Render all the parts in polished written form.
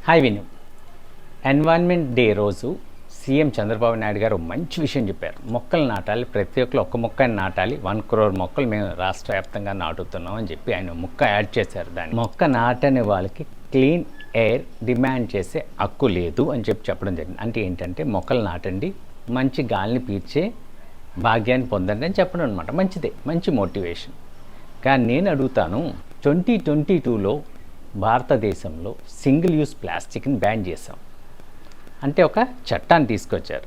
Hi విను. Environment day రోజు CM Chandrababu Naidu గారు మంచి విషయం చెప్పారు. మొక్కలు నాటాలి, ప్రతి ఒక్కరు ఒక్క మొక్కని నాటాలి. 1 crore మొక్కలు మేము రాష్ట్ర వ్యాప్తంగా నాటుతున్నాం అని చెప్పి ఆయన మొక్క యాడ్ చేశారు. దాన్ని మొక్క నాటని వాళ్ళకి క్లీన్ ఎయిర్ డిమాండ్ చేసే హక్కు లేదు అని చెప్పడం జరిగింది. అంటే ఏంటంటే మొక్కలు నాటండి, మంచి గాలిని పీల్చే భాగ్యాన్ని పొందండి అని చెప్పడం అనమాట. మంచిదే, మంచి మోటివేషన్. కానీ నేను అడుగుతాను, 2022లో భారతదేశంలో సింగిల్ యూస్ ప్లాస్టిక్ని బ్యాన్ చేసాం. అంటే ఒక చట్టాన్ని తీసుకొచ్చారు.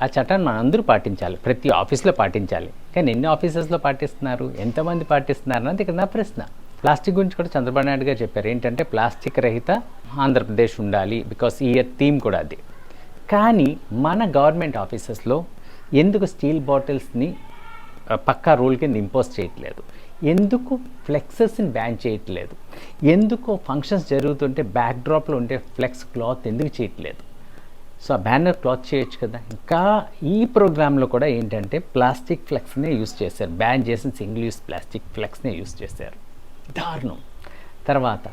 ఆ చట్టాన్ని మనం అందరూ పాటించాలి, ప్రతి ఆఫీస్లో పాటించాలి. కానీ ఎన్ని ఆఫీసెస్లో పాటిస్తున్నారు, ఎంతమంది పాటిస్తున్నారు అన్నది ఇక్కడ నా ప్రశ్న. ప్లాస్టిక్ గురించి కూడా చంద్రబాబు నాయుడు గారు చెప్పారు. ఏంటంటే ప్లాస్టిక్ రహిత ఆంధ్రప్రదేశ్ ఉండాలి, బికాస్ ఈ ఇయర్ థీమ్ కూడా అది. కానీ మన గవర్నమెంట్ ఆఫీసెస్లో ఎందుకు స్టీల్ బాటిల్స్ని పక్కా రూల్ కింద ఇంపోజ్ చేయట్లేదు? ఎందుకు ఫ్లెక్సెస్ని బ్యాన్ చేయట్లేదు? ఎందుకు ఫంక్షన్స్ జరుగుతుంటే బ్యాక్డ్రాప్లో ఉండే ఫ్లెక్స్ క్లాత్ ఎందుకు చేయట్లేదు? సో ఆ బ్యానర్ క్లాత్ చేయొచ్చు కదా. ఇంకా ఈ ప్రోగ్రాంలో కూడా ఏంటంటే ప్లాస్టిక్ ఫ్లెక్స్నే యూస్ చేశారు. బ్యాన్ చేసిన సింగిల్ యూస్ ప్లాస్టిక్ ఫ్లెక్స్నే యూస్ చేశారు. దారుణం. తర్వాత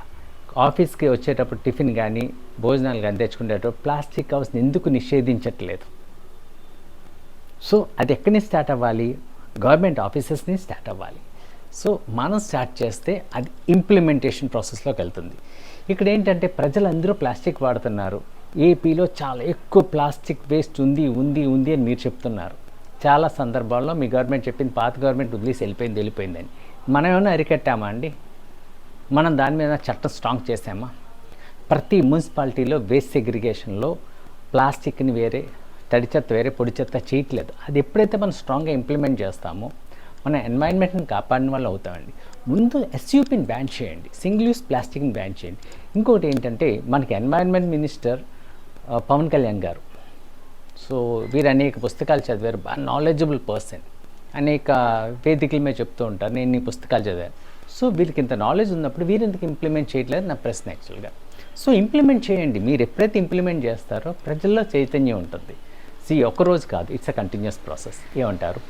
ఆఫీస్కి వచ్చేటప్పుడు టిఫిన్ కానీ భోజనాలు కానీ తెచ్చుకునేటప్పుడు ప్లాస్టిక్ కవర్స్ని ఎందుకు నిషేధించట్లేదు? సో అది ఎక్కడి నుంచి స్టార్ట్ అవ్వాలి? గవర్నమెంట్ ఆఫీసెస్ని స్టార్ట్ అవ్వాలి. సో మనం స్టార్ట్ చేస్తే అది ఇంప్లిమెంటేషన్ ప్రాసెస్లోకి వెళ్తుంది. ఇక్కడ ఏంటంటే ప్రజలందరూ ప్లాస్టిక్ వాడుతున్నారు. ఏపీలో చాలా ఎక్కువ ప్లాస్టిక్ వేస్ట్ ఉంది అని మీరు చెప్తున్నారు. చాలా సందర్భాల్లో మీ గవర్నమెంట్ చెప్పింది పాత గవర్నమెంట్ వదిలేసి వెళ్ళిపోయిందని. మనం ఏమైనా అరికట్టామా అండి? మనం దాని మీద చట్టం స్ట్రాంగ్ చేసామా? ప్రతి మున్సిపాలిటీలో వేస్ట్ సెగ్రిగేషన్లో ప్లాస్టిక్ని వేరే, తడి చెత్త వేరే, పొడి చెత్త చేయట్లేదు. అది ఎప్పుడైతే మనం స్ట్రాంగ్గా ఇంప్లిమెంట్ చేస్తామో మన ఎన్వైర్న్మెంట్ని కాపాడిన వాళ్ళు అవుతామండి. ముందు ఎస్యూపీని బ్యాన్ చేయండి, సింగిల్ యూస్ ప్లాస్టిక్ని బ్యాన్ చేయండి. ఇంకొకటి ఏంటంటే మనకి ఎన్వైర్న్మెంట్ మినిస్టర్ పవన్ కళ్యాణ్ గారు, సో వీరు అనేక పుస్తకాలు చదివారు, బాగా నాలెడ్జబుల్ పర్సన్. అనేక వేదికల మీద చెప్తూ ఉంటారు, నేను ఈ పుస్తకాలు చదివాను. సో వీరికి ఇంత నాలెడ్జ్ ఉన్నప్పుడు వీరు ఎందుకు ఇంప్లిమెంట్ చేయట్లేదు నా ప్రశ్న యాక్చువల్గా. సో ఇంప్లిమెంట్ చేయండి. మీరు ఎప్పుడైతే ఇంప్లిమెంట్ చేస్తారో ప్రజల్లో చైతన్యం ఉంటుంది. ఒకరోజు కాదు, ఇట్స్ అ కంటిన్యూస్ ప్రాసెస్. ఏమంటారు?